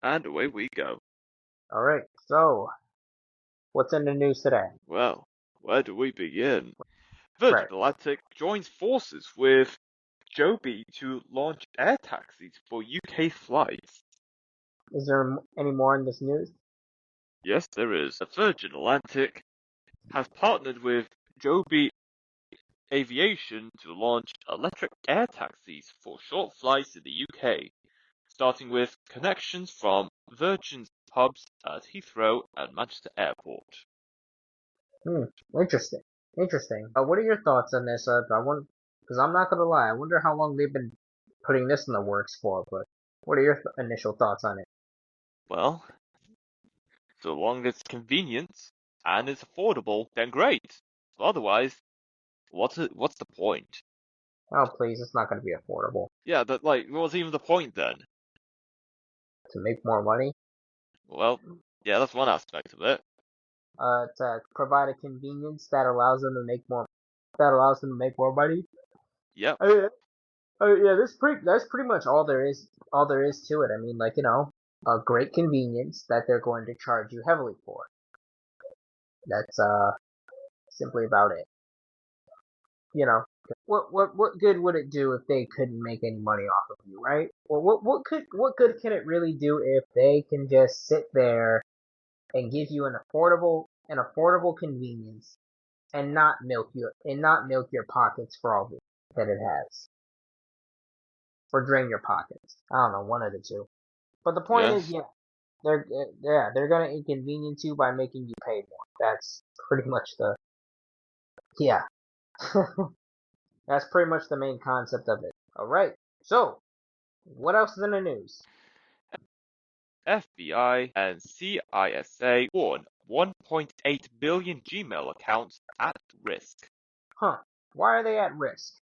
And away we go. All right. So, what's in the news today? Well, where do we begin? Right. Virgin Atlantic joins forces with Joby to launch air taxis for UK flights. Is there any more in this news? Yes, there is. Virgin Atlantic has partnered with Joby Aviation to launch electric air taxis for short flights in the UK, starting with connections from Virgin's hubs at Heathrow and Manchester Airport. Hmm. Interesting. Interesting. What are your thoughts on this? Because I'm not gonna lie. I wonder how long they've been putting this in the works for. But what are your initial thoughts on it? Well, so long as it's convenient and it's affordable, then great. Otherwise, what's the point? Oh, please, it's not gonna be affordable Yeah, that what's even the point then? to make more money. Well, yeah, that's one aspect of it. To provide a convenience that allows them to make more money. Yep. I mean, yeah, that's pretty much all there is to it. I mean, like, a great convenience that they're going to charge you heavily for. That's simply about it. You know, what good would it do if they couldn't make any money off of you, right? Well, what good can it really do if they can just sit there and give you an affordable convenience and not milk your pockets for all that it has, or drain your pockets. I don't know, one of the two. But the point is, Yes. yeah, they're gonna inconvenience you by making you pay more. That's pretty much the yeah. That's pretty much the main concept of it. All right. So, what else is in the news? FBI and CISA warn 1.8 billion Gmail accounts at risk. Huh? Why are they at risk?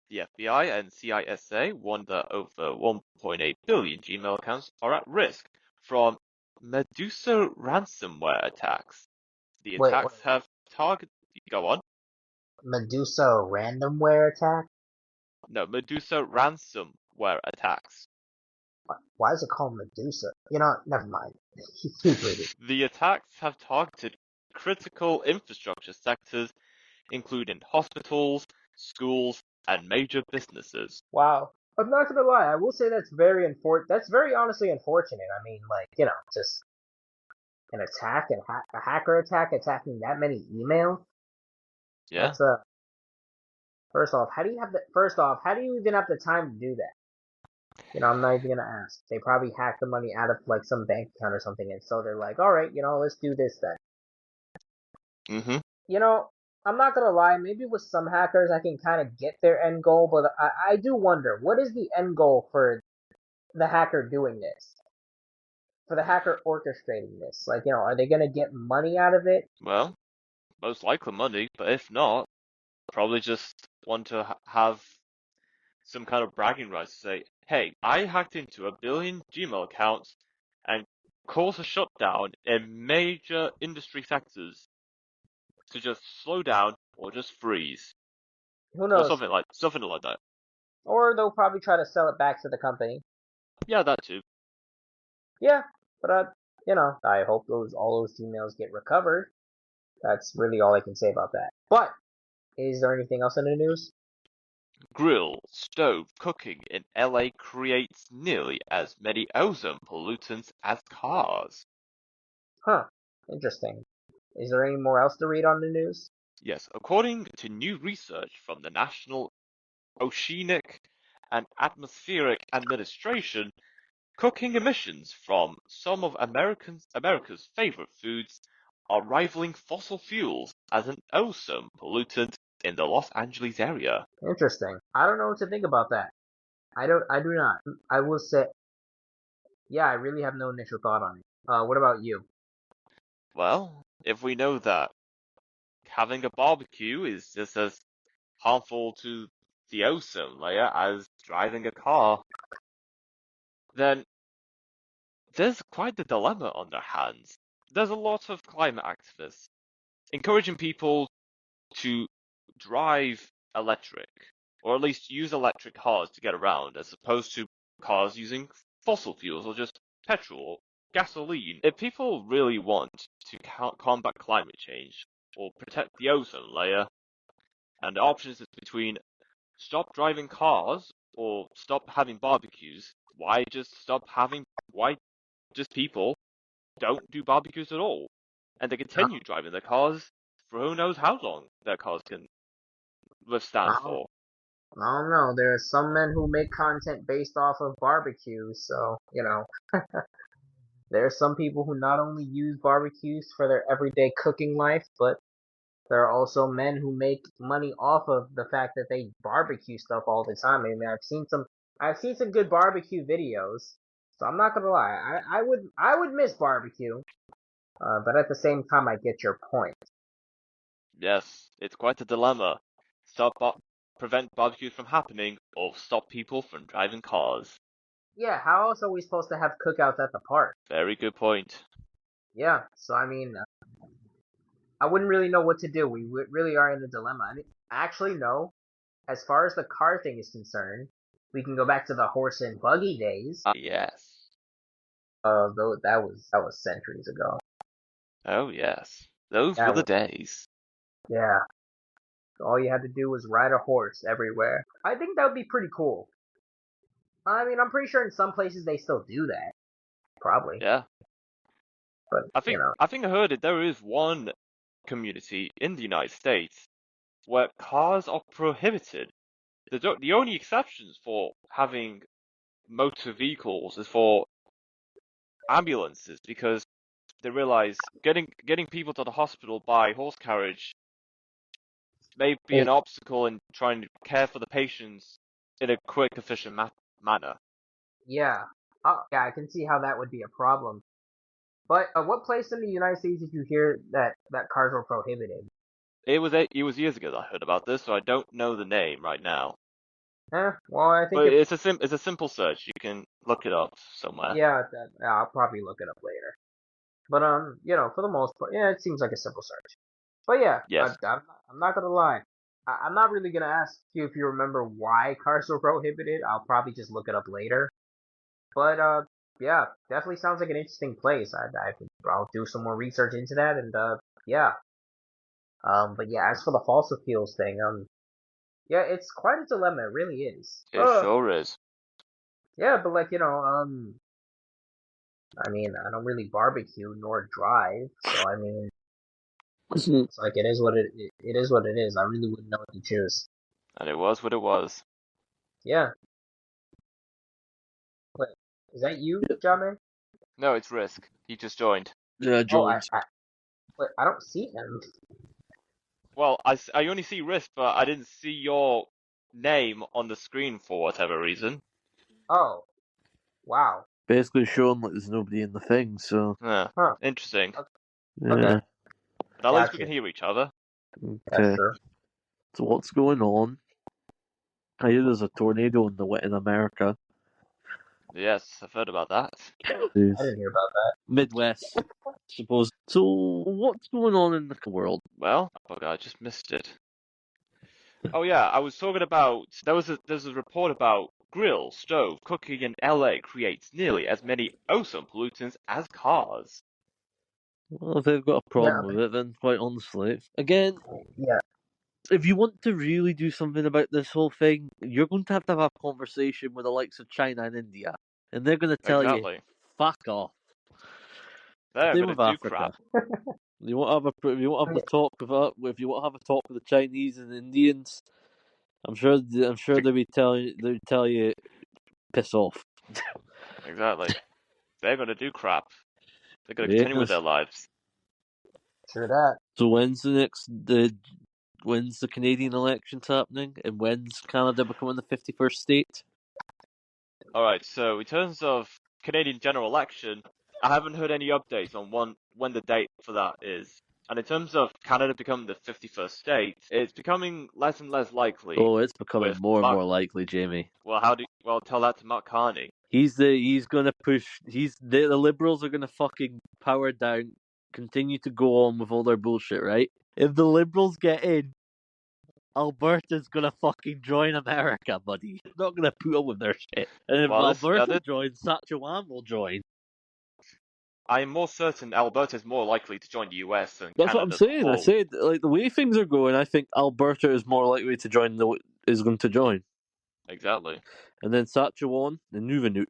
The FBI and CISA warn that over 1.8 billion Gmail accounts are at risk from Medusa ransomware attacks. The Wait. attacks have targeted. Go on. Medusa randomware attack? No, Medusa ransomware attacks. Why is it called Medusa? Never mind. Keep reading. The attacks have targeted critical infrastructure sectors, including hospitals, schools, and major businesses. Wow. I'm not gonna lie. I will say that's very honestly unfortunate. I mean, like, just an attack and a hacker attack attacking that many emails. Yeah. That's first off, how do you even have the time to do that? I'm not even gonna ask. They probably hacked the money out of like some bank account or something, and so they're like, all right, let's do this then. Mm-hmm. You know, I'm not gonna lie. Maybe with some hackers, I can kind of get their end goal, but I do wonder what is the end goal for the hacker doing this? For the hacker orchestrating this? Like, are they gonna get money out of it? Well, most likely money, but if not, probably just want to have some kind of bragging rights to say, hey, I hacked into a billion Gmail accounts and caused a shutdown in major industry sectors to just slow down or just freeze Who or knows? something like that. Or they'll probably try to sell it back to the company. Yeah, that too. Yeah, but I hope all those emails get recovered. That's really all I can say about that. But is there anything else in the news? Grill, stove cooking in LA creates nearly as many ozone pollutants as cars. Huh. Interesting. Is there any more else to read on the news? Yes, according to new research from the National Oceanic and Atmospheric Administration, cooking emissions from some of America's favorite foods are rivaling fossil fuels as an ozone pollutant in the Los Angeles area. Interesting. I don't know what to think about that. I do not. I will say, yeah, I really have no initial thought on it. What about you? Well, if we know that having a barbecue is just as harmful to the ozone layer as driving a car, then there's quite the dilemma on their hands. There's a lot of climate activists encouraging people to drive electric, or at least use electric cars to get around, as opposed to cars using fossil fuels or just petrol, gasoline. If people really want to combat climate change or protect the ozone layer, and the options is between stop driving cars or stop having barbecues, why just people don't do barbecues at all? And they I continue driving their cars for who knows how long their cars can withstand don't, for. I don't know. There are some men who make content based off of barbecues, so there are some people who not only use barbecues for their everyday cooking life, but there are also men who make money off of the fact that they barbecue stuff all the time. I mean, I've seen some good barbecue videos, so I'm not gonna lie. I would miss barbecue, but at the same time, I get your point. Yes, it's quite a dilemma. Stop bar- Prevent barbecues from happening or stop people from driving cars. Yeah, how else are we supposed to have cookouts at the park? Very good point. Yeah, so I mean, I wouldn't really know what to do. Really are in a dilemma. I mean, actually, no. As far as the car thing is concerned, we can go back to the horse and buggy days. Ah, yes. Though that was centuries ago. Oh, yes. Those were That the was days. yeah. All you had to do was ride a horse everywhere. I think that would be pretty cool. I mean, I'm pretty sure in some places they still do that, probably. Yeah. But I think I heard it. There is one community in the United States where cars are prohibited. The only exceptions for having motor vehicles is for ambulances because they realize getting people to the hospital by horse carriage may be it, an obstacle in trying to care for the patients in a quick, efficient manner. yeah. Yeah, I can see how that would be a problem. But what place in the United States did you hear that cars were prohibited? It was years ago that I heard about this, so I don't know the name right now. Well, I think But it. it's a simple search. You can look it up somewhere. Yeah, I'll probably look it up later. But for the most part, yeah, it seems like a simple search. But yeah, Yes. I'm not gonna lie. I'm not really gonna ask you if you remember why cars were prohibited. I'll probably just look it up later. But yeah, definitely sounds like an interesting place. I'll do some more research into that, and yeah. But yeah, as for the fossil fuels thing, yeah, it's quite a dilemma. It really is. It sure is. Yeah, but like I mean, I don't really barbecue nor drive, so I mean, it's like it is what it is. I really wouldn't know what to choose. And it was what it was. Yeah. Wait, is that you, John? No, it's Risk. He just joined. Yeah, Oh, joined. wait, I don't see him. Well, I only see Risk, but I didn't see your name on the screen for whatever reason. Oh, wow. Basically showing like there's nobody in the thing, so Yeah, Huh. interesting. yeah. Okay, But at least we gotcha. can hear each other. That's Okay. true. So what's going on? I hear there's a tornado in America. Yes, I've heard about that. I didn't hear about that. Midwest, suppose. So what's going on in the world? Well, but I just missed it. Oh yeah, I was talking about there's a report about grill, stove, cooking in LA creates nearly as many ozone pollutants as cars. Well, if they've got a Yeah, problem with it, then quite honestly, again, yeah, if you want to really do something about this whole thing, you're going to have a conversation with the likes of China and India, and they're going to tell you, Exactly. "Fuck off." They're Same gonna with do Africa. crap. You want to have a if you want to have a talk with if you want to have a talk with the Chinese and Indians, I'm sure they'll tell you piss off. Exactly. They're gonna do crap. They're gonna continue with Yes. their lives. true that. So when's the Canadian elections happening, and when's Canada becoming the 51st state? Alright, so in terms of Canadian general election, I haven't heard any updates on when the date for that is. And in terms of Canada becoming the 51st state, it's becoming less and less likely Oh, it's becoming with more and Mark. more likely, Jamie. Well, tell that to Mark Carney. He's gonna push. The Liberals are gonna fucking power down, continue to go on with all their bullshit, right? If the Liberals get in, Alberta's gonna fucking join America, buddy. Not gonna put up with their shit. And if Well, Alberta joins, Saskatchewan will join. I am more certain Alberta is more likely to join the US than That's what I'm Canada as a saying. I whole. said, like, the way things are going, I think Alberta is more likely to join is going to join. Exactly. And then Saskatchewan and Nunavut,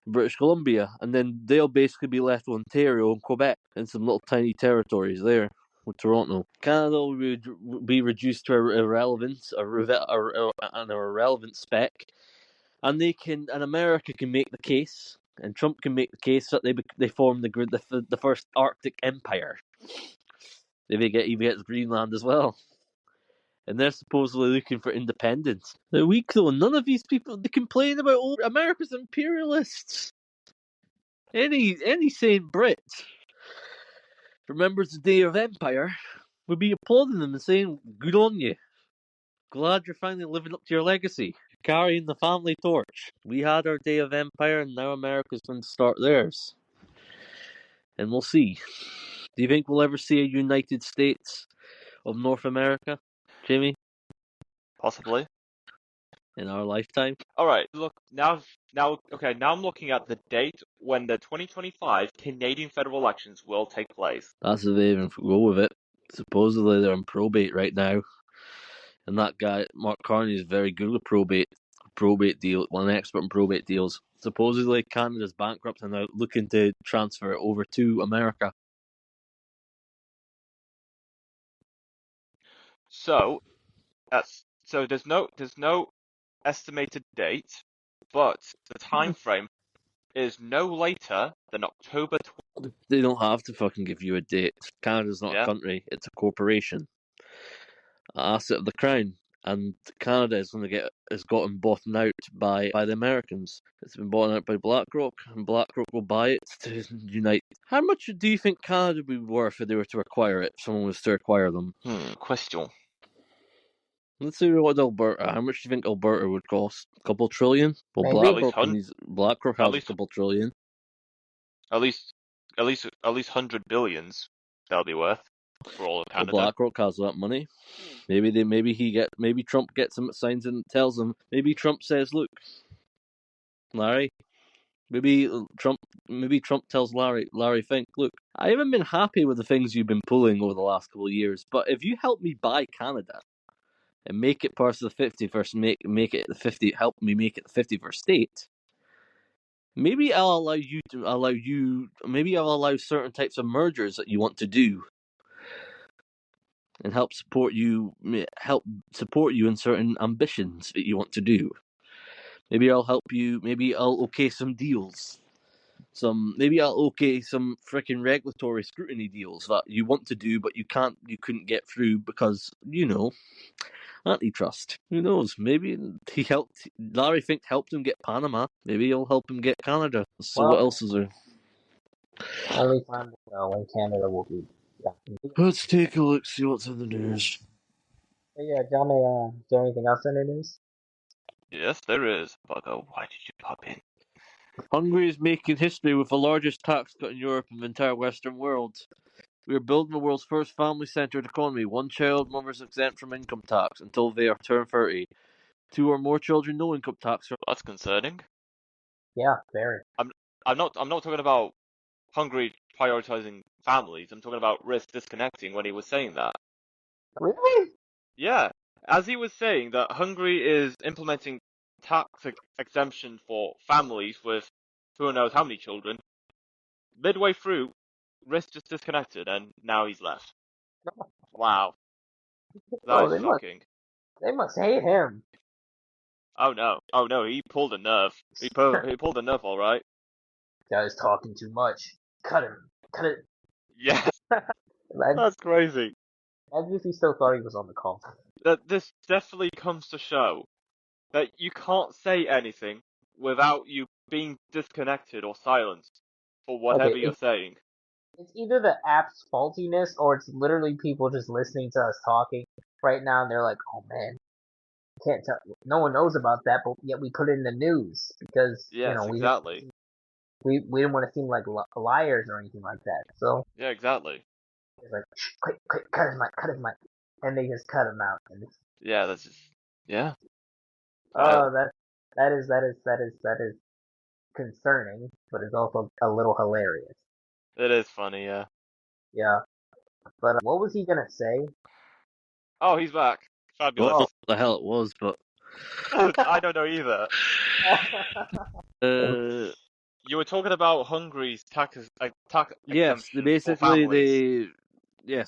British Columbia, and then they'll basically be left with Ontario and Quebec and some little tiny territories there with Toronto. Canada will be reduced to irrelevance, an irrelevant spec, and America can make the case, and Trump can make the case that they form the first Arctic empire. If he gets Greenland as well. And they're supposedly looking for independence. They're weak though. None of these people they complain about America's imperialists. Any sane Brit remembers the day of empire would be applauding them and saying, "Good on you. Glad you're finally living up to your legacy, carrying the family torch. We had our day of empire, and now America's going to start theirs." And we'll see. Do you think we'll ever see a United States of North America, Jimmy, Possibly. in our lifetime? Alright, look, now I'm looking at the date when the 2025 Canadian federal elections will take place. That's if they even go with it. Supposedly they're in probate right now, and that guy Mark Carney is very good with probate deal. Well, an expert in probate deals. Supposedly Canada's bankrupt and they're looking to transfer it over to America. So there's no estimated date, but the time frame is no later than October 20. They don't have to fucking give you a date. Canada's not a Yeah. country; it's a corporation, an asset of the crown. And Canada is gotten bought out by the Americans. It's been bought out by BlackRock, and BlackRock will buy it to unite. How much do you think Canada would be worth if they were to acquire it? If someone was to acquire them. Question. Let's see what Alberta. How much do you think Alberta would cost? A couple trillion? Well, Maybe. BlackRock At has a least couple trillion. at least 100 billions that'll be worth for all of Well, Canada. BlackRock has that money. Maybe Trump gets them signs and tells them. Maybe Trump says, "Look, Larry." Maybe Trump tells Larry Fink, "Look, I haven't been happy with the things you've been pulling over the last couple of years, but if you help me buy Canada and make it part of the 51st, make it the 50, help me make it the 51st state, maybe I'll allow certain types of mergers that you want to do, and help support you in certain ambitions that you want to do. Maybe I'll help you. Maybe I'll okay some deals. Maybe I'll okay some freaking regulatory scrutiny deals that you want to do, but you couldn't get through because antitrust. Who knows? Maybe Larry Fink helped him get Panama. Maybe he'll help him get Canada. So what Well, else is there? only time will know when Canada will be back. Let's take a look. See what's in the news. But yeah, John, is there anything else in the news? Yes, there is. Bugger, why did you pop in? Hungary is making history with the largest tax cut in Europe and the entire Western world. We are building the world's first family-centered economy. One-child mothers exempt from income tax until they are turned 30. 2 or more children, no income tax. That's concerning. Yeah, very. I'm not talking about Hungary prioritizing families. I'm talking about risk disconnecting when he was saying that. Really? Yeah, as he was saying that Hungary is implementing tax exemption for families with who knows how many children. Midway through, Risk just disconnected and now he's left. Wow, that Oh, is shocking. they must hate him. Oh no, he pulled a nerve. He pulled a nerve, all right. Guy's talking too much. Cut him. Cut it. Yeah, Imagine, that's crazy. imagine if he still thought he was on the call. That this definitely comes to show that you can't say anything without you being disconnected or silenced for whatever Okay, you're saying. it's either the app's faultiness or it's literally people just listening to us talking right now and they're like, oh man, can't tell. No one knows about that, but yet we put it in the news because, Yes, exactly. we didn't want to seem like liars or anything like that. So Yeah, exactly. it's like, shh, quick, cut his mic. And they just cut him out. And it's, Yeah, that's just yeah. Wild. that is concerning, but it's also a little hilarious. It is funny, yeah. Yeah. But what was he gonna say? Oh, he's back. I Fabulous. don't know what the hell it was, but I don't know either. uh, You were talking about Hungary's tax yes, exemption for basically families.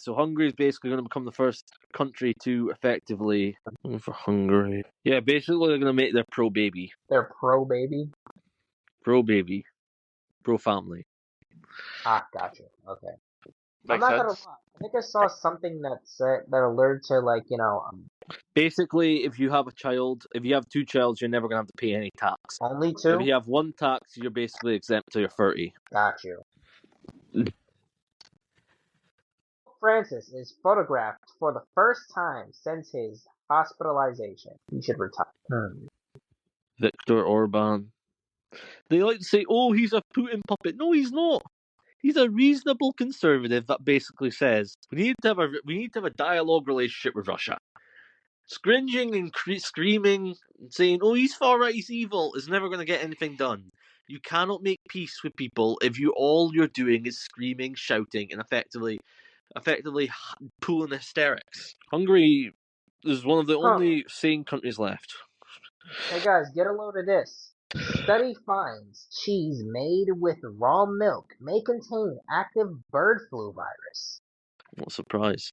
so Hungary is basically going to become the first country to effectively for Hungary. Yeah, basically they're going to make their pro baby, They're pro baby. pro family. Ah, gotcha. Okay. I'm Makes not gonna sense. lie. I think I saw something that said that alerted to like Basically, if you have two childs, you're never going to have to pay any tax. only If two. you have one tax, you're basically exempt till you're 30. Got you. Francis is photographed for the first time since his hospitalization. He should retire. Viktor Orban. They like to say, "Oh, he's a Putin puppet." No, he's not. He's a reasonable conservative that basically says we need to have a dialogue relationship with Russia. Scringing and screaming and saying, "Oh, he's far right, he's evil," is never going to get anything done. You cannot make peace with people if all you're doing is screaming, shouting, and effectively pulling hysterics. Hungary is one of the Huh. only sane countries left. Hey guys, get a load of this. Study finds cheese made with raw milk may contain active bird flu virus. What a surprise.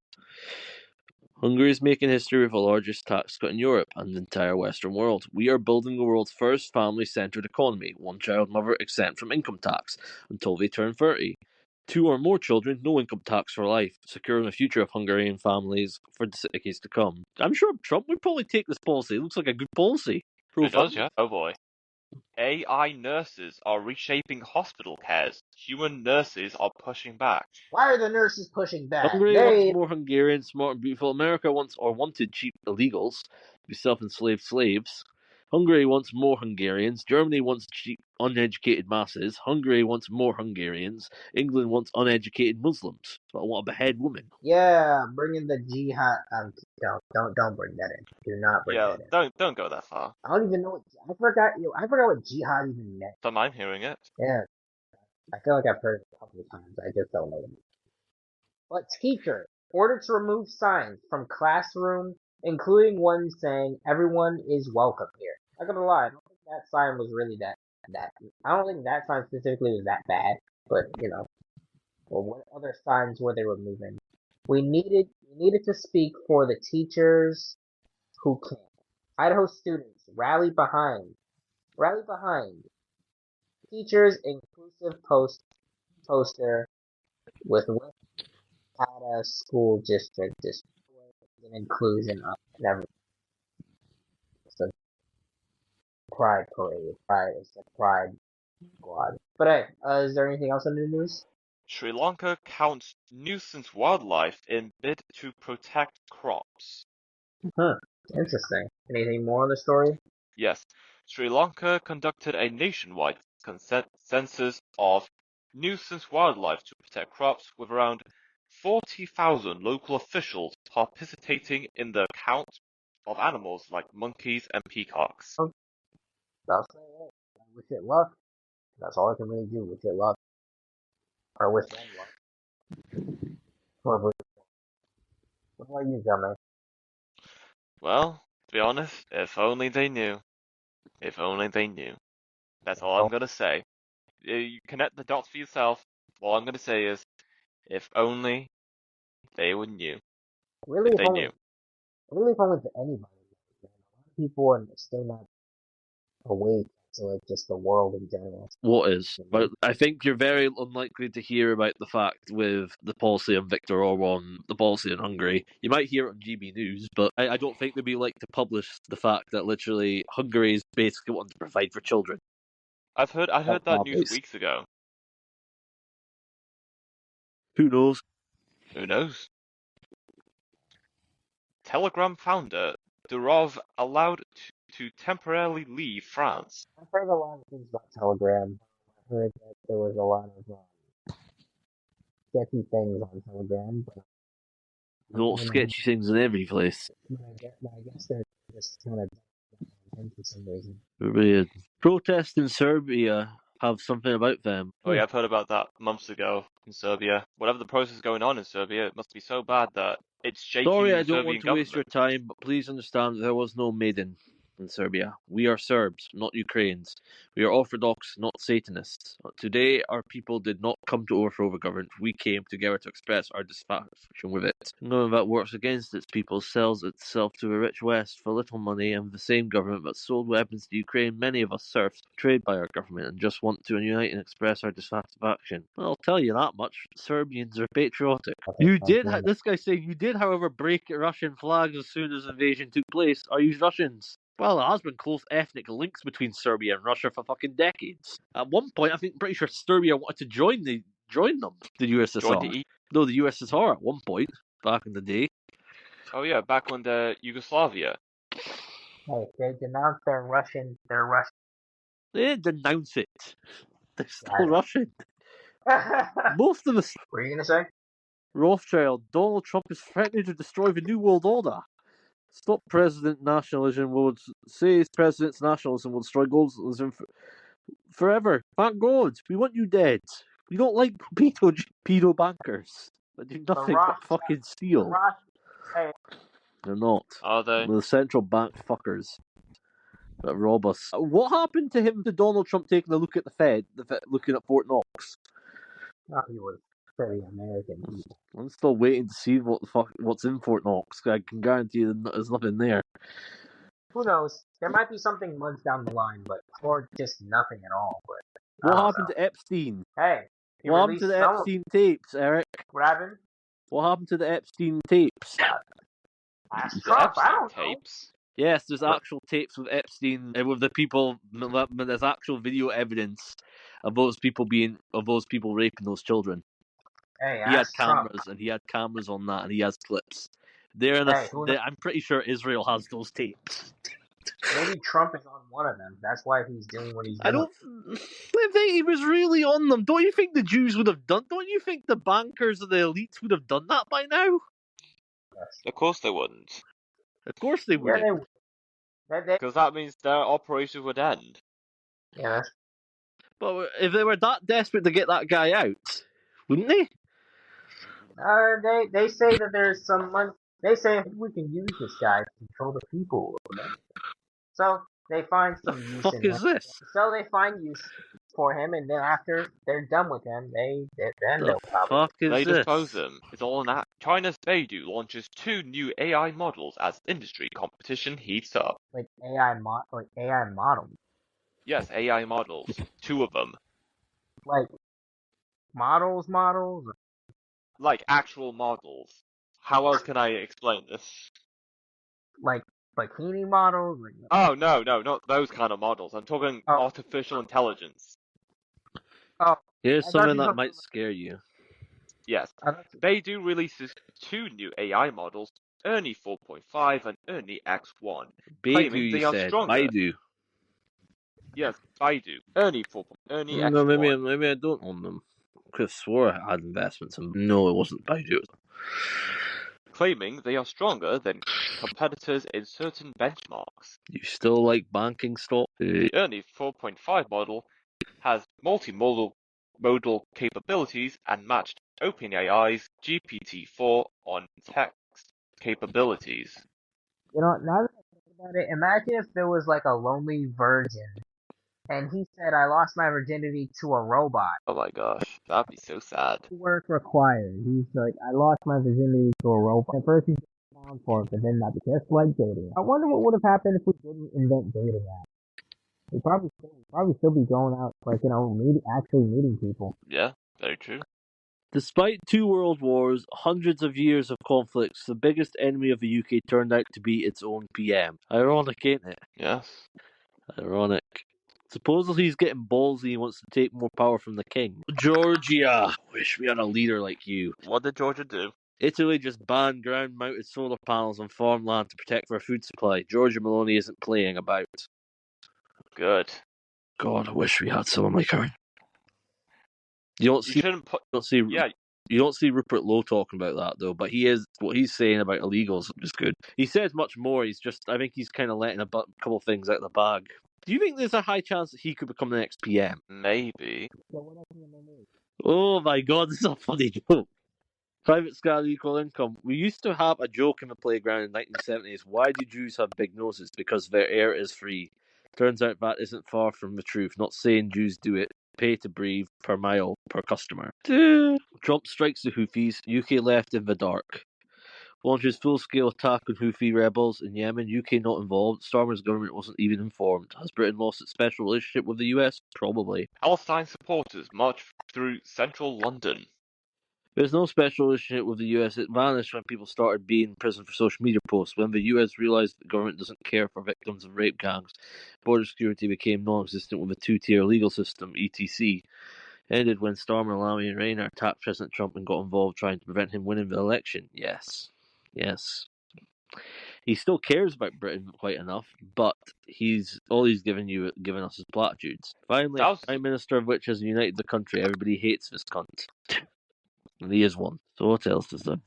Hungary is making history with the largest tax cut in Europe and the entire Western world. We are building the world's first family-centered economy, one-child mother exempt from income tax until they turn 30. 2 or more children, no income tax for life, securing the future of Hungarian families for decades to come. I'm sure Trump would probably take this policy. It looks like a good policy. It does, yeah. Oh boy. AI nurses are reshaping hospital cares. Human nurses are pushing back. Why are the nurses pushing back? Hungary wants more Hungarians, smart and beautiful. America wanted cheap illegals to be self-enslaved slaves. Hungary wants more Hungarians. Germany wants cheap, uneducated masses. Hungary wants more Hungarians. England wants uneducated Muslims. But I want to behead women. Yeah, bring in the jihad. Don't bring that in. Do not bring Yeah, that in. don't go that far. I don't even know what I forgot. I forgot what jihad even meant. Don't mind hearing it. Yeah, I feel like I've heard it a couple of times. I just don't know. But teacher ordered to remove signs from classroom, including one saying "Everyone is welcome here." I'm not gonna lie, I don't think that sign was really that. I don't think that sign specifically was that bad. But well, what other signs were they removing? We needed to speak for the teachers who can't. Idaho students rally behind teachers inclusive poster with Wichita School District and inclusion of and everything. It's a pride parade. It's a pride squad. But hey, is there anything else in the news? Sri Lanka counts nuisance wildlife in bid to protect crops. Interesting. Anything more on the story? Yes, Sri Lanka conducted a nationwide census of nuisance wildlife to protect crops, with around 40,000 local officials participating in the count of animals like monkeys and peacocks. That's it. I wish it luck. That's all I can really do. Wish it luck. Or wish them luck. What about you, Gummy? Well, to be honest, if only they knew. If only they knew. That's all I'm gonna say. You connect the dots for yourself. All I'm gonna say is, if only they would knew. Really, If if they only, knew. really, if only for anybody. A lot of people are still not awake to like just the world in general. What is? But I think you're very unlikely to hear about the fact with the policy of Viktor Orban, the policy in Hungary. You might hear it on GB News, but I don't think they'd be like to publish the fact that literally Hungary is basically wanting to provide for children. I heard that news It's- weeks ago. Who knows? Who knows? Telegram founder Durov allowed to temporarily leave France. I've heard a lot of things about Telegram. I heard that there was a lot of sketchy things on Telegram, but No sketchy things in every place. I guess they're just kind of for some reason. Weird. Protests in Serbia have something about them. Oh yeah, I've heard about that months ago in Serbia. Whatever the process going on in Serbia, it must be so bad that it's shaking Sorry, the I don't Serbian want to waste your government. time, but please understand that there was no maiden in Serbia. We are Serbs, not Ukrainians. We are Orthodox, not Satanists. Today, our people did not come to overthrow the government. We came together to express our dissatisfaction with it. A government that works against its people sells itself to the rich West for little money, and the same government that sold weapons to Ukraine, many of us serfs, betrayed by our government and just want to unite and express our dissatisfaction. Well, I'll tell you that much. Serbians are patriotic. You did, this guy saying, you did, however, break Russian flags as soon as the invasion took place. Are you Russians? Well, there has been close ethnic links between Serbia and Russia for fucking decades. At one point, I think, pretty sure Serbia wanted to join them, the USSR. Join the No, the USSR at one point, back in the day. Oh yeah, back when the Yugoslavia. Hey, they denounced their Russian. They didn't denounce it. They're still Yeah. Russian. What Most of the were you gonna say? Rothschild, Donald Trump is threatening to destroy the New World Order. Stop president nationalism would say president's nationalism will destroy globalism forever. Thank God. We want you dead. We don't like pedo bankers that do nothing but fucking steal. Hey, They're not. Are they? They're the central bank fuckers that rob us. What happened to him, to Donald Trump taking a look at the Fed, looking at Fort Knox? he was very American people. I'm still waiting to see what's in Fort Knox. I can guarantee you there's nothing there. Who knows? There might be something months down the line, or just nothing at all. But What happened to Epstein? Hey, what happened to the Epstein tapes, Eric? What happened? What happened to the Epstein tapes? Ask Trump. I don't tapes. Yes, there's actual tapes with Epstein, with the people. There's actual video evidence of those people raping those children. Hey, he had ask cameras, Trump. and he had cameras on that, and he has clips. I'm pretty sure Israel has those tapes. Maybe Trump is on one of them. That's why he's doing what he's doing. I don't think he was really on them. Don't you think the Jews would have done? Don't you think the bankers and the elites would have done that by now? Yes. Of course they wouldn't. Of course they wouldn't. Yeah, they would. Because that means their operation would end. Yeah. But if they were that desperate to get that guy out, wouldn't they? They say that there's some money. They say we can use this guy to control the people. So they find some use. What the fuck is this? So they find use for him, and then after they're done with him, they'll probably they dispose him. It's all an act. China's Baidu launches 2 new AI models as industry competition heats up. Like AI models. Yes, AI models. 2 of them. Like models. Like actual models. How else can I explain this? Like bikini models. Oh no, not those kind of models. I'm talking artificial intelligence. Oh, here's something that might scare you. Yes, Baidu releases 2 new AI models, Ernie 4.5 and Ernie X1, claiming they are stronger. Baidu. Yes, Baidu. Ernie 4. Ernie X1. No, maybe I don't own them. I could have swore I had investments in. No, it wasn't Baidu. Claiming they are stronger than competitors in certain benchmarks. You still like banking stock? Ernie 4.5 model has multimodal capabilities and matched OpenAI's GPT-4 on text capabilities. You know, now that I think about it, imagine if there was like a lonely virgin, and he said, "I lost my virginity to a robot." Oh my gosh, that'd be so sad. Work required. He's like, "I lost my virginity to a robot." At first he's down for it, but then not. Just like dating. I wonder what would have happened if we didn't invent dating apps. We'd probably still be going out, actually meeting people. Yeah, very true. Despite 2 world wars, hundreds of years of conflicts, the biggest enemy of the UK turned out to be its own PM. Ironic, ain't it? Yes. Ironic. Supposedly he's getting ballsy and wants to take more power from the king. Georgia! Wish we had a leader like you. What did Georgia do? Italy just banned ground-mounted solar panels on farmland to protect their food supply. Giorgia Meloni isn't playing about. Good. God, I wish we had someone like her. You don't see Rupert Lowe talking about that though, but what he's saying about illegals is good. He says much more. I think he's kind of letting a couple things out of the bag. Do you think there's a high chance that he could become the next PM? Maybe. Oh my god, this is a funny joke. Private scale equal income. We used to have a joke in the playground in the 1970s. Why do Jews have big noses? Because their air is free. Turns out that isn't far from the truth. Not saying Jews do it. Pay to breathe per mile per customer. Trump strikes the Houthis. UK left in the dark. Launches full-scale attack on Houthi rebels in Yemen. UK not involved. Starmer's government wasn't even informed. Has Britain lost its special relationship with the US? Probably. Palestine supporters march through central London. There's no special relationship with the US. It vanished when people started being in prison for social media posts. When the US realized the government doesn't care for victims of rape gangs, border security became non-existent with a two-tier legal system, etc. Ended when Starmer, Lamy, and Rayner attacked President Trump and got involved trying to prevent him winning the election. Yes. He still cares about Britain quite enough, but he's given us is platitudes. Finally, a prime minister of which has united the country. Everybody hates this cunt. And he is one. So what else is there?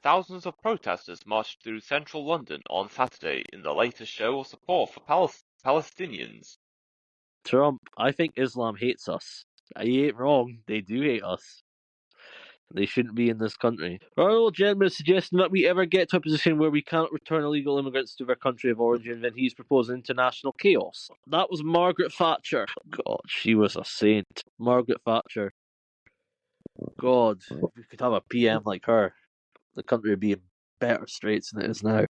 Thousands of protesters marched through central London on Saturday in the latest show of support for Palestinians. Trump, I think Islam hates us. He ain't wrong. They do hate us. They shouldn't be in this country. Our old gentleman is suggesting that we ever get to a position where we can't return illegal immigrants to their country of origin, then he's proposing international chaos. That was Margaret Thatcher. God, she was a saint. Margaret Thatcher. God, if we could have a PM like her, the country would be in better straits than it is now.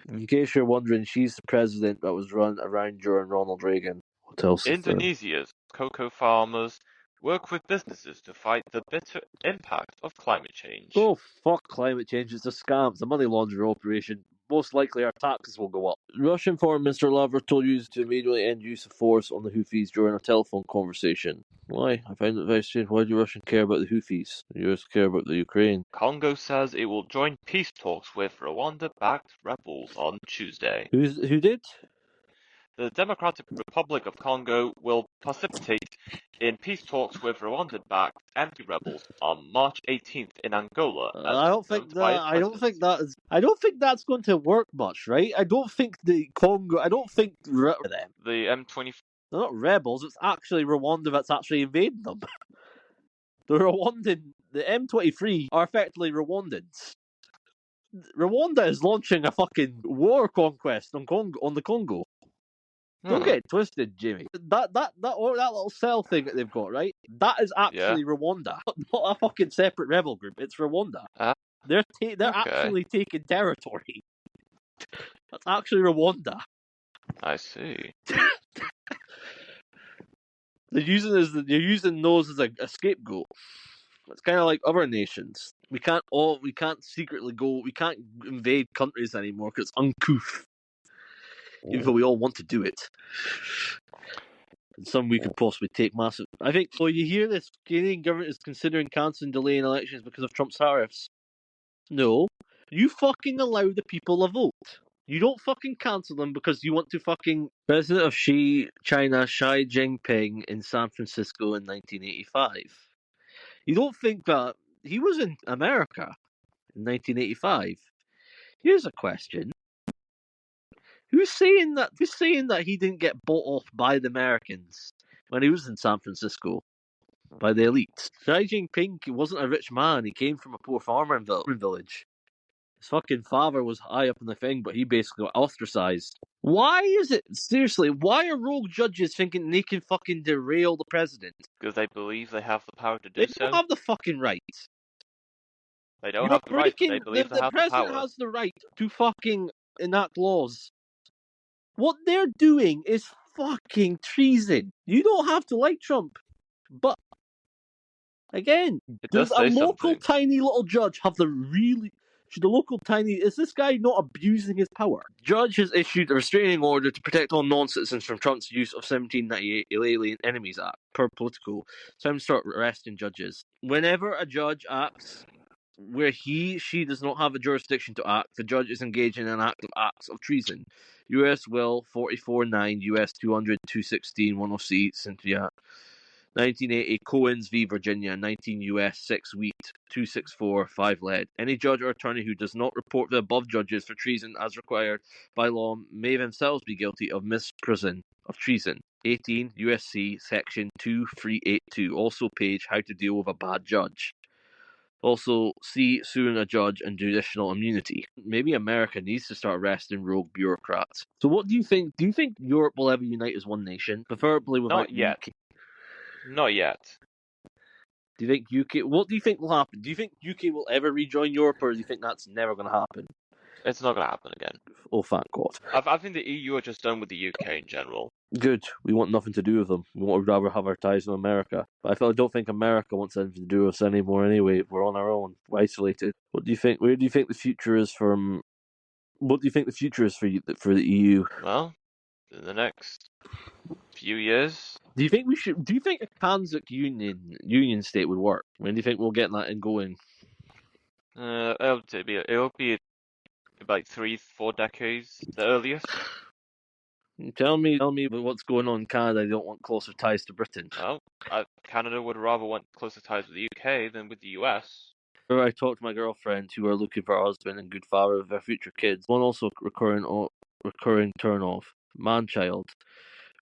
In case you're wondering, she's the president that was run around during Ronald Reagan. What else is there? Indonesia's cocoa farmers work with businesses to fight the bitter impact of climate change. Oh, fuck climate change. It's a scam. It's a money laundering operation. Most likely our taxes will go up. Russian Foreign Minister Lavrov told you to immediately end use of force on the Houthis during a telephone conversation. Why? I find it very strange. Why do Russia care about the Houthis? The US care about the Ukraine. Congo says it will join peace talks with Rwanda-backed rebels on Tuesday. Who did? The Democratic Republic of Congo will participate in peace talks with Rwanda-backed anti-rebels on March 18th in Angola. I don't think that's going to work much, right? I don't think the Congo. I don't think them. The M25. They're not rebels. It's actually Rwanda that's actually invading them. The M23 are effectively Rwandans. Rwanda is launching a fucking war conquest on the Congo. Don't get it twisted, Jimmy. That little cell thing that they've got, right? That is actually Rwanda, not a fucking separate rebel group. It's Rwanda. They're actually taking territory. That's actually Rwanda. I see. They're using those as a scapegoat. It's kind of like other nations. We can't secretly go. We can't invade countries anymore because it's uncouth. Even though we all want to do it. And some we could possibly take massive. I think. So you hear this? Canadian government is considering cancelling, delaying elections because of Trump's tariffs. No, you fucking allow the people a vote. You don't fucking cancel them because you want to fucking... President of China Xi Jinping in San Francisco in 1985. You don't think that... He was in America in 1985. Here's a question. Who's saying that he didn't get bought off by the Americans when he was in San Francisco? By the elite. Xi Jinping wasn't a rich man. He came from a poor farming village. His fucking father was high up in the thing, but he basically got ostracized. Why is it, seriously, why are rogue judges thinking they can fucking derail the president? Because they believe they have the power to do so. They don't have the fucking right. They don't have the right, but they believe they have the power. The president has the right to fucking enact laws. What they're doing is fucking treason. You don't have to like Trump, but again, does a local tiny little judge have the really... Is this guy not abusing his power? Judge has issued a restraining order to protect all non-citizens from Trump's use of 1798 Alien Enemies Act per political. Time to start arresting judges. Whenever a judge acts where she does not have a jurisdiction to act, the judge is engaged in an act of acts of treason. U.S. Will 44-9, U.S. 200-216, 10C, Cynthia. 1980, Coens v. Virginia. 19 U.S. 6 wheat, 264, 5 lead. Any judge or attorney who does not report the above judges for treason as required by law may themselves be guilty of misprision of treason. 18 USC section 2382. Also page How to Deal with a Bad Judge. Also, see suing a judge and judicial immunity. Maybe America needs to start arresting rogue bureaucrats. So what do you think? Do you think Europe will ever unite as one nation? Preferably without Not yet. UK. Not yet. Do you think UK... What do you think will happen? Do you think UK will ever rejoin Europe, or do you think that's never going to happen? It's not going to happen again. Oh, thank God. I think the EU are just done with the UK in general. Good. We want nothing to do with them. We would rather have our ties with America. But I don't think America wants anything to do with us anymore anyway. We're on our own. We're isolated. What do you think? Where do you think the future is from... What do you think the future is for the EU? Well, in the next few years... Do you think we should... Do you think a Kansas union state would work? When do you think we'll get that in going? It'll be about 3-4 decades, the earliest. Tell me what's going on in Canada. They don't want closer ties to Britain. Well, Canada would rather want closer ties with the UK than with the US. I talked to my girlfriend who are looking for a husband and good father of their future kids. One also recurring turn off. Man-child.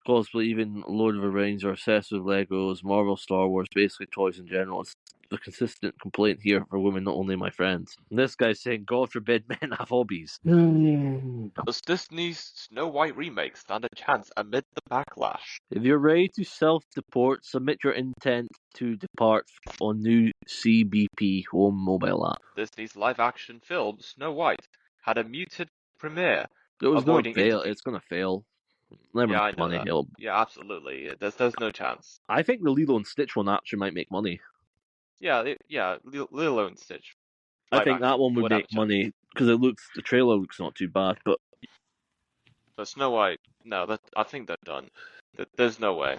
Cosplay, even Lord of the Rings, are obsessed with Legos, Marvel, Star Wars, basically toys in general. It's a consistent complaint here for women, not only my friends. And this guy's saying, God forbid men have hobbies. Does Disney's Snow White remake stand a chance amid the backlash? If you're ready to self-deport, submit your intent to depart on new CBP home mobile app. Disney's live-action film Snow White had a muted premiere. It was going to avoiding fail. interview- It's going to fail. Never Yeah, I make know money. that. Yeah, absolutely. There's no chance. I think the Lilo and Stitch one actually might make money. Yeah, Lilo and Stitch. I think that one would have a make chance. money because the trailer looks not too bad. But Snow White, no, I think they're done. There's no way.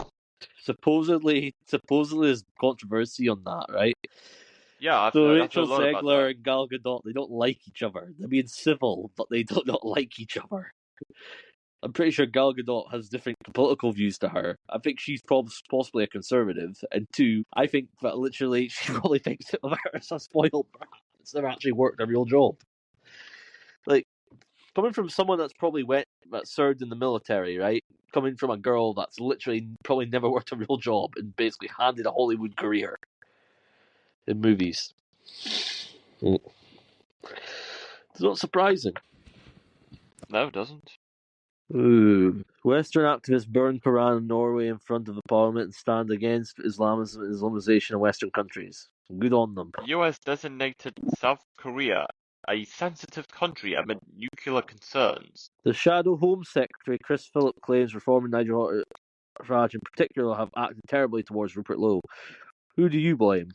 supposedly there's controversy on that, right? Yeah, I've So heard Rachel a lot about Zegler that. and Gal Gadot, they don't like each other. They're being civil, but they do not like each other. I'm pretty sure Gal Gadot has different political views to her. I think she's possibly a conservative, and two, I think that literally she probably thinks of her as a spoiled brat. It's never actually worked a real job. Like, coming from someone that served in the military, right? Coming from a girl that's literally probably never worked a real job and basically handed a Hollywood career in movies. It's not surprising. No, it doesn't. Ooh. Western activists burn Quran in Norway in front of the parliament and stand against Islamization in Western countries. Good on them. US designated South Korea a sensitive country amid nuclear concerns. The Shadow Home Secretary Chris Philip claims reform in Nigel Farage in particular have acted terribly towards Rupert Lowe. Who do you blame?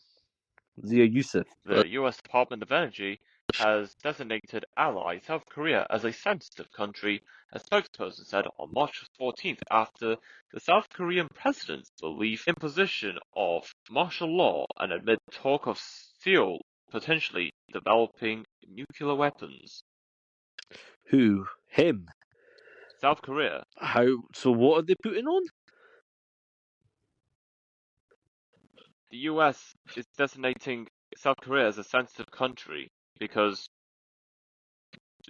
Zia Yusuf. The US Department of Energy has designated ally South Korea as a sensitive country, a spokesperson said on March 14th after the South Korean president's belief imposition of martial law and amid talk of Seoul potentially developing nuclear weapons. Who? Him. South Korea. How? So what are they putting on? The US is designating South Korea as a sensitive country because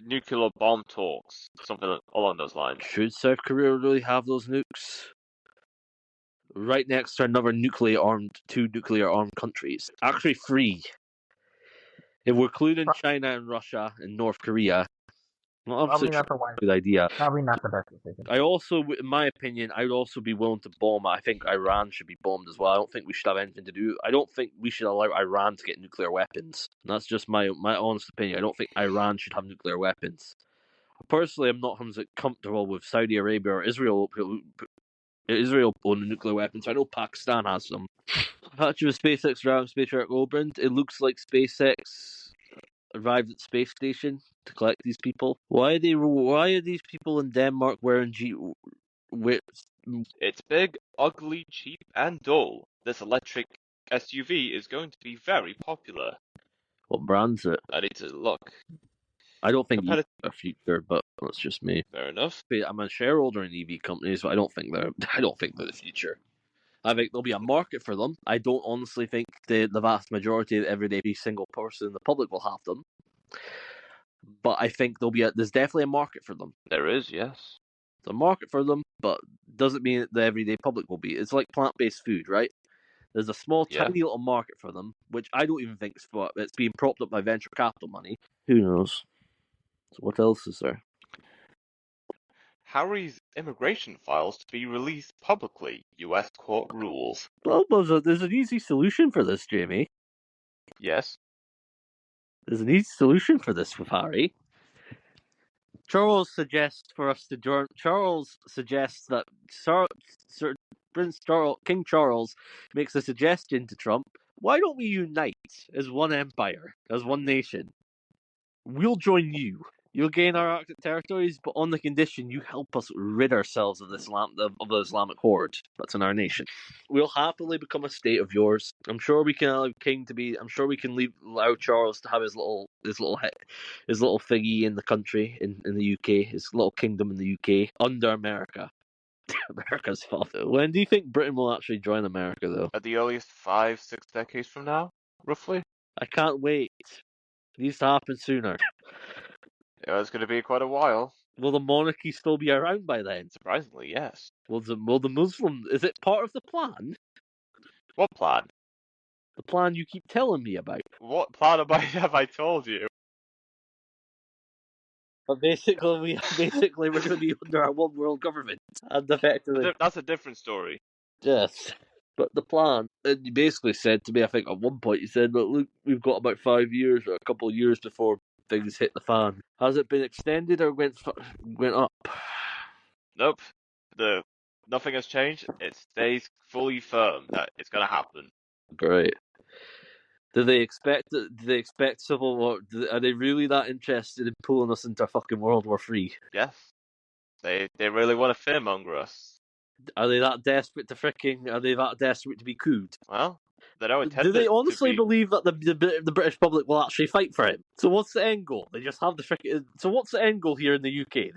nuclear bomb talks, something along those lines. Should South Korea really have those nukes? Right next to two nuclear armed countries. Actually, three. If we're including China and Russia and North Korea, well, Probably not the one. good idea. Probably not the best decision. I also, in my opinion, I would also be willing to bomb. I think Iran should be bombed as well. I don't think we should have anything to do. I don't think we should allow Iran to get nuclear weapons. And that's just my honest opinion. I don't think Iran should have nuclear weapons. Personally, I'm not comfortable with Saudi Arabia or Israel owning nuclear weapons. I know Pakistan has some. Patch of SpaceX Dragon Space Rocket opened. It looks like SpaceX arrived at the space station to collect these people. Why are these people in Denmark wearing It's big, ugly, cheap, and dull. This electric SUV is going to be very popular. What brand's it? I need to look. I don't think EVs are a future, but that's just me. Fair enough. I'm a shareholder in EV companies, but I don't think they're the future. I think there'll be a market for them. I don't honestly think the vast majority of every single person in the public will have them. But I think there's definitely a market for them. There is, yes. There's a market for them, but doesn't mean that the everyday public will be. It's like plant-based food, right? There's a small, tiny little market for them, which I don't even think it's being propped up by venture capital money. Who knows? So what else is there? Harry's immigration files to be released publicly, US court rules. Well, there's an easy solution for this, Jamie. Yes. There's an easy solution for this with Harry. Charles suggests for us to join. Charles suggests that King Charles makes a suggestion to Trump. Why don't we unite as one empire, as one nation? We'll join you. You'll gain our Arctic territories, but on the condition you help us rid ourselves of the Islamic horde that's in our nation. We'll happily become a state of yours. I'm sure we can allow King to be. I'm sure we can allow Charles to have his little thingy in the country in the UK, his little kingdom in the UK under America. America's fault. When do you think Britain will actually join America, though? At the earliest 5-6 decades from now, roughly. I can't wait. It needs to happen sooner. Yeah, it's going to be quite a while. Will the monarchy still be around by then? Surprisingly, yes. Will the Muslim... Is it part of the plan? What plan? The plan you keep telling me about. What plan have I told you? But basically, we're going to be under our one world government. And effectively... That's a different story. Yes. But the plan, and you basically said to me, I think at one point, you said, look, we've got about 5 years or a couple of years before things hit the fan. Has it been extended or went up? Nope. Nothing has changed. It stays fully firm that it's going to happen. Great. Do they expect civil war? Are they really that interested in pulling us into fucking World War III? Yes. They really want to fearmonger us. Are they that desperate to be cooed? Well, they don't intend Do they it honestly to be... believe that the British public will actually fight for him? So what's the end goal? They just have the frickin'... So what's the end goal here in the UK?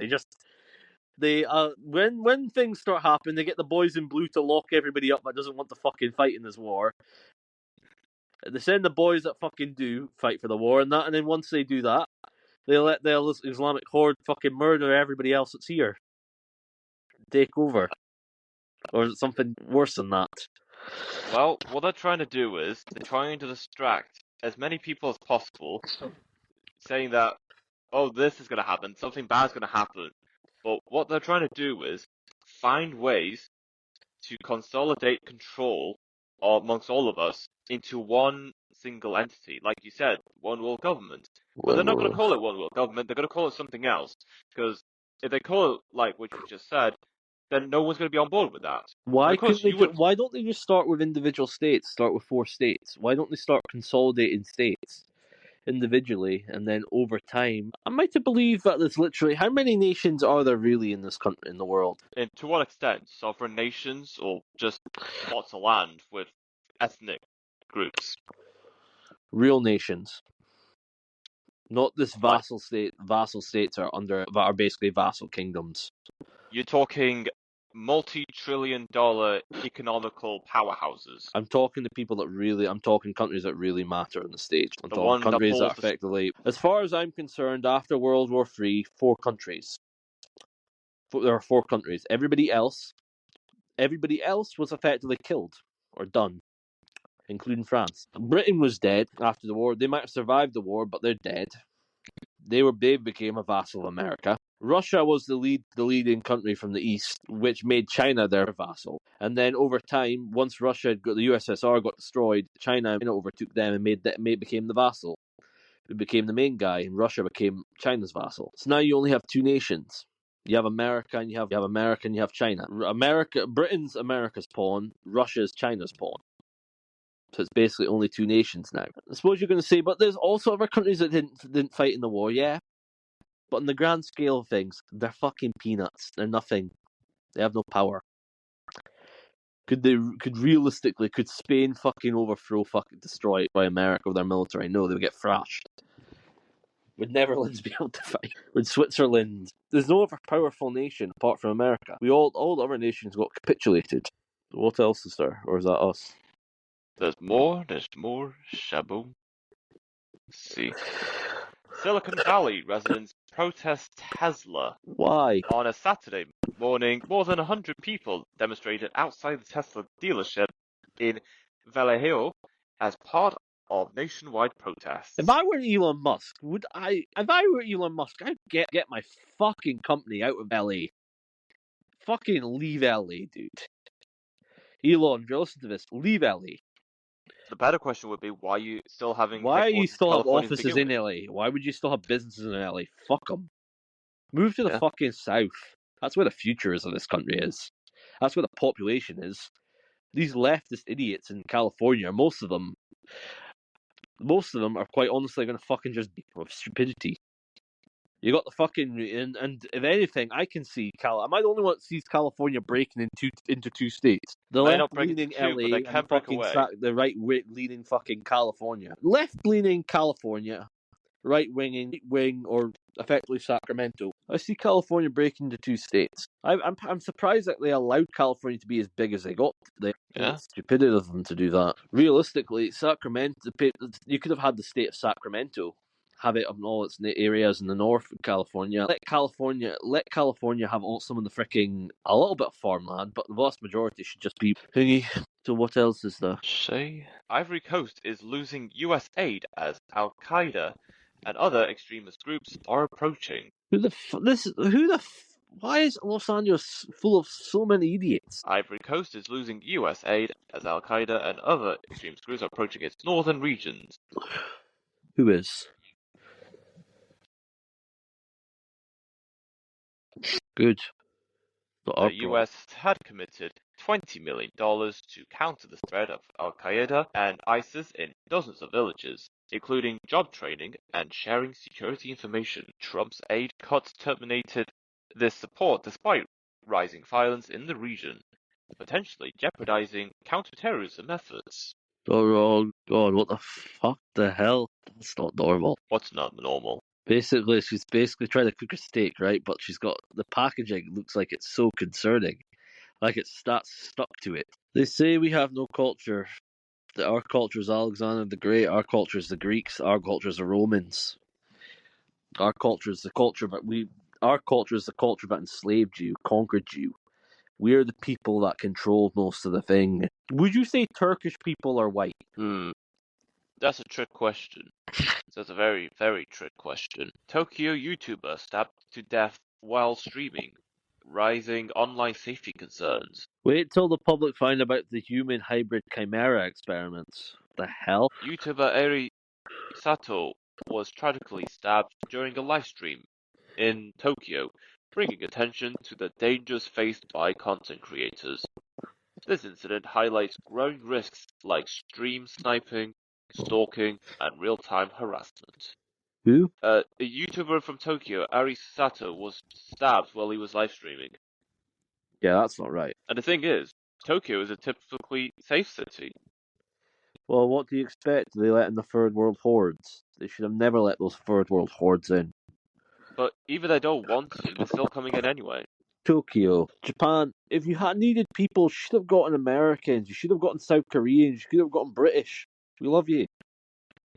When things start happening, they get the boys in blue to lock everybody up that doesn't want to fucking fight in this war. They send the boys that fucking do fight for the war and then once they do that, they let the Islamic horde fucking murder everybody else that's here. Take over. Or is it something worse than that? Well, what they're trying to do is, they're trying to distract as many people as possible, saying that, oh, this is going to happen, something bad's going to happen. But what they're trying to do is find ways to consolidate control amongst all of us into one single entity. Like you said, one world government. But they're not going to call it one world government, they're going to call it something else. Because if they call it like what you just said, then no one's going to be on board with that. Why Why don't they just start with individual states? Start with 4 states. Why don't they start consolidating states individually, and then over time? Am I to believe that there's literally how many nations are there really in this country in the world? And to what extent? Sovereign nations or just plots of land with ethnic groups? Real nations. Not this vassal state. Vassal states are basically vassal kingdoms. You're talking multi-trillion-dollar economical powerhouses. I'm talking countries that really matter on the stage. I'm talking countries that effectively, as far as I'm concerned, after World War III, 4 countries. There are 4 countries. Everybody else was effectively killed or done, including France. Britain was dead after the war. They might have survived the war, but they're dead. They became a vassal of America. Russia was the leading country from the east, which made China their vassal. And then over time, once the USSR got destroyed, China overtook them and became the vassal. It became the main guy, and Russia became China's vassal. So now you only have 2 nations. You have America and you have China. Britain's America's pawn, Russia's China's pawn. So it's basically only 2 nations now. I suppose you're going to say, but there's also other countries that didn't fight in the war, yeah. But in the grand scale of things, they're fucking peanuts. They're nothing. They have no power. Could Spain fucking destroy by America with their military? No, they would get thrashed. Would Netherlands be able to fight? Would Switzerland? There's no other powerful nation apart from America. All the other nations got capitulated. What else is there? Or is that us? There's more. Shaboom. See. Silicon Valley residents protest Tesla. Why? On a Saturday morning, more than 100 people demonstrated outside the Tesla dealership in Vallejo as part of nationwide protests. If I were Elon Musk, I'd get my fucking company out of LA. Fucking leave LA, dude. Elon, if you're listening to this, leave LA. The better question would be, why are you still having Why do you headquarters in still have California to offices begin in with? LA? Why would you still have businesses in LA? Fuck them. Move to the Yeah. fucking south. That's where the future is of this country is. That's where the population is. These leftist idiots in California, most of them are quite honestly going to fucking just be of stupidity. You got the fucking and if anything, I can see Am I the only one that sees California breaking into two states? The May not break into left-leaning two, but they LA and can break away. the right-leaning fucking California. Left-leaning California, right-wing or effectively Sacramento. I see California breaking into two states. I'm surprised that they allowed California to be as big as they got. Yeah. It's stupid of them to do that. Realistically, Sacramento, you could have had the state of Sacramento, have it on all its areas in the north of California. Let California have some of the freaking a little bit of farmland, but the vast majority should just be thingy. So what else is there? Ivory Coast is losing U.S. aid as Al Qaeda and other extremist groups are approaching. Why is Los Angeles full of so many idiots? Ivory Coast is losing U.S. aid as Al Qaeda and other extremist groups are approaching its northern regions. Who is? Good. The U.S. had committed $20 million to counter the threat of Al Qaeda and ISIS in dozens of villages, including job training and sharing security information. Trump's aid cuts terminated this support despite rising violence in the region, potentially jeopardizing counterterrorism efforts. Oh God, what the fuck the hell? That's not normal. What's not normal? Basically, she's trying to cook a steak, right? But she's got the packaging looks like it's so concerning, like it's that's stuck to it. They say we have no culture. That our culture is Alexander the Great. Our culture is the Greeks. Our culture is the Romans. Our culture is the culture, our culture is the culture that enslaved you, conquered you. We're the people that control most of the thing. Would you say Turkish people are white? That's a trick question. That's a very, very trick question. Tokyo YouTuber stabbed to death while streaming. Rising online safety concerns. Wait till the public find about the human hybrid chimera experiments. The hell? YouTuber Eri Sato was tragically stabbed during a live stream in Tokyo, bringing attention to the dangers faced by content creators. This incident highlights growing risks like stream sniping, stalking, and real-time harassment. Who? A YouTuber from Tokyo, Ari Sato, was stabbed while he was live streaming. Yeah, that's not right. And the thing is, Tokyo is a typically safe city. Well, what do you expect? They let in the third world hordes. They should have never let those third world hordes in. But even they don't want to, they're still coming in anyway. Tokyo, Japan. If you had needed people, you should have gotten Americans. You should have gotten South Koreans. You should have gotten British. We love you.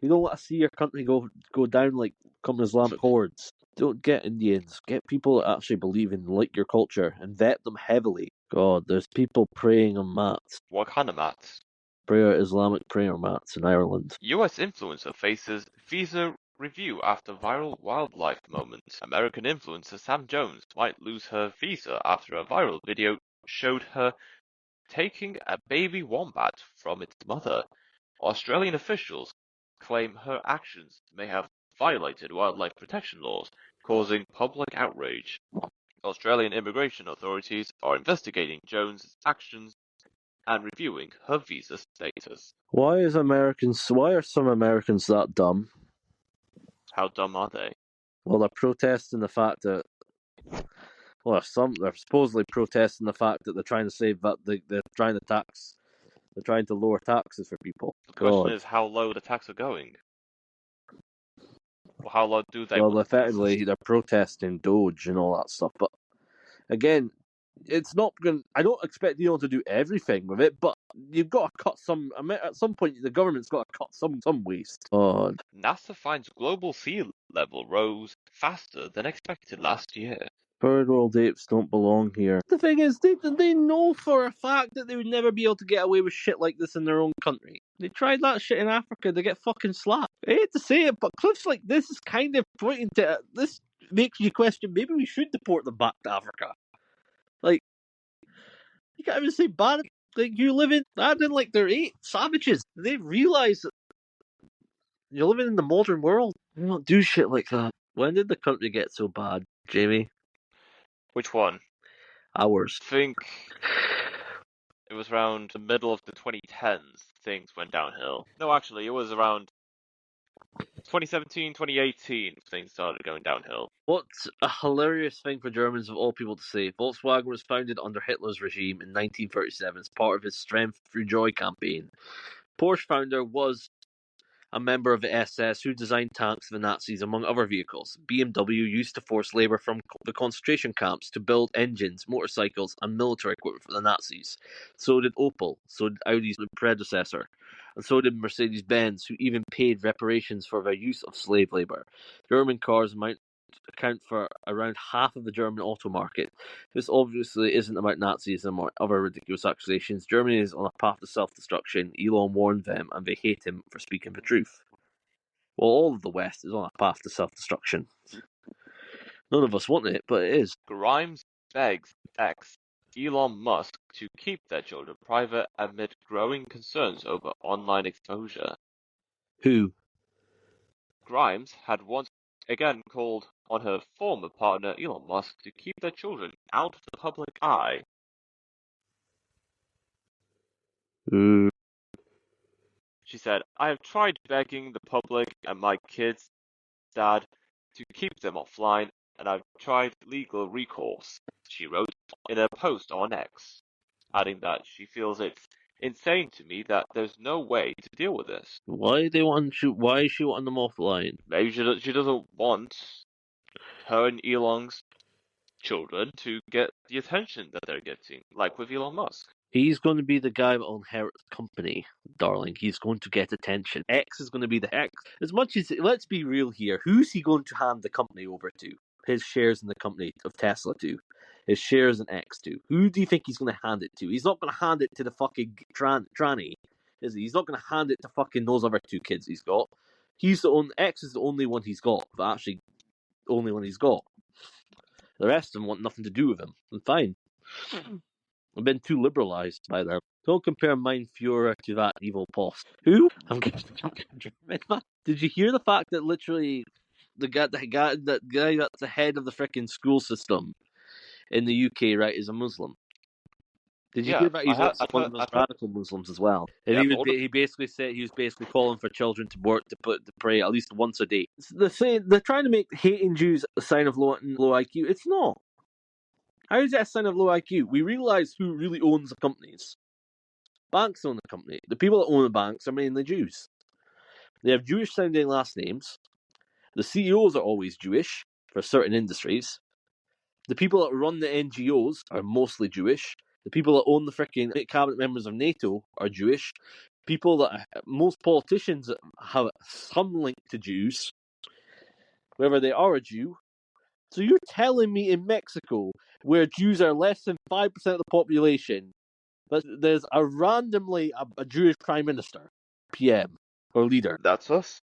You don't want to see your country go down like come Islamic hordes. Don't get Indians. Get people that actually believe in like your culture and vet them heavily. God, there's people praying on mats. What kind of mats? Islamic prayer mats in Ireland. US influencer faces visa review after viral wildlife moment. American influencer Sam Jones might lose her visa after a viral video showed her taking a baby wombat from its mother. Australian officials claim her actions may have violated wildlife protection laws, causing public outrage. Australian immigration authorities are investigating Jones' actions and reviewing her visa status. Why are some Americans that dumb? How dumb are they? Well, they're protesting the fact that. Well, they're supposedly protesting the fact that they're trying to save that they're trying to tax. They're trying to lower taxes for people. The question is how low the tax are going. Well, how low do they Well, want the taxes? effectively, they're protesting Doge and all that stuff. But again, it's not going. I don't expect Elon to do everything with it, but you've got to cut some. I mean, at some point, the government's got to cut some waste. God. NASA finds global sea level rose faster than expected last year. Third world apes don't belong here. The thing is, they know for a fact that they would never be able to get away with shit like this in their own country. They tried that shit in Africa, they get fucking slapped. I hate to say it, but clips like this is kind of pointing to this makes you question maybe we should deport them back to Africa. Like, you can't even say bad. Like, you live in, I didn't like they're savages. They realize that you're living in the modern world. You don't do shit like that. When did the country get so bad, Jamie? Which one? Ours. I think it was around the middle of the 2010s things went downhill. No, actually, it was around 2017, 2018 things started going downhill. What's a hilarious thing for Germans of all people to say? Volkswagen was founded under Hitler's regime in 1937 as part of his Strength Through Joy campaign. Porsche founder was a member of the SS who designed tanks for the Nazis, among other vehicles. BMW used to force labour from the concentration camps to build engines, motorcycles, and military equipment for the Nazis. So did Opel, so did Audi's predecessor, and so did Mercedes-Benz, who even paid reparations for their use of slave labour. German cars might account for around half of the German auto market. This obviously isn't about Nazism or other ridiculous accusations. Germany is on a path to self-destruction. Elon warned them, and they hate him for speaking the truth. Well, all of the West is on a path to self-destruction. None of us want it, but it is. Grimes begs X Elon Musk to keep their children private amid growing concerns over online exposure. Who? Grimes had once again called on her former partner Elon Musk to keep their children out of the public eye. She said, I have tried begging the public and my kids' dad to keep them offline, and I've tried legal recourse, she wrote in a post on X, adding that she feels it's insane to me that there's no way to deal with this. Why is she wanting them offline? Maybe she doesn't want her and Elon's children to get the attention that they're getting, like with Elon Musk. He's going to be the guy that will inherit the company, darling. He's going to get attention. X is going to be the X. As much as, let's be real here, who's he going to hand the company over to? His shares in the company of Tesla to? His shares in X to? Who do you think he's going to hand it to? He's not going to hand it to the fucking tranny, is he? He's not going to hand it to fucking those other two kids he's got. X is the only one he's got, but actually, only one he's got. The rest of them want nothing to do with him. And fine. I've been too liberalised by them. Don't compare Mein Führer to that evil post. Who? I'm getting Did you hear the fact that literally the guy that's the head of the freaking school system in the UK, right, is a Muslim? Did you hear that? He's also one of those radical Muslims as well. And he basically said he was basically calling for children to pray at least once a day. They're trying to make hating Jews a sign of low IQ. It's not. How is that a sign of low IQ? We realise who really owns the companies. Banks own the company. The people that own the banks are mainly Jews. They have Jewish-sounding last names. The CEOs are always Jewish for certain industries. The people that run the NGOs are mostly Jewish. The people that own the freaking cabinet members of NATO are Jewish. Most politicians have some link to Jews, whether they are a Jew. So you're telling me in Mexico, where Jews are less than 5% of the population, that there's randomly a Jewish prime minister, PM, or leader? That's us.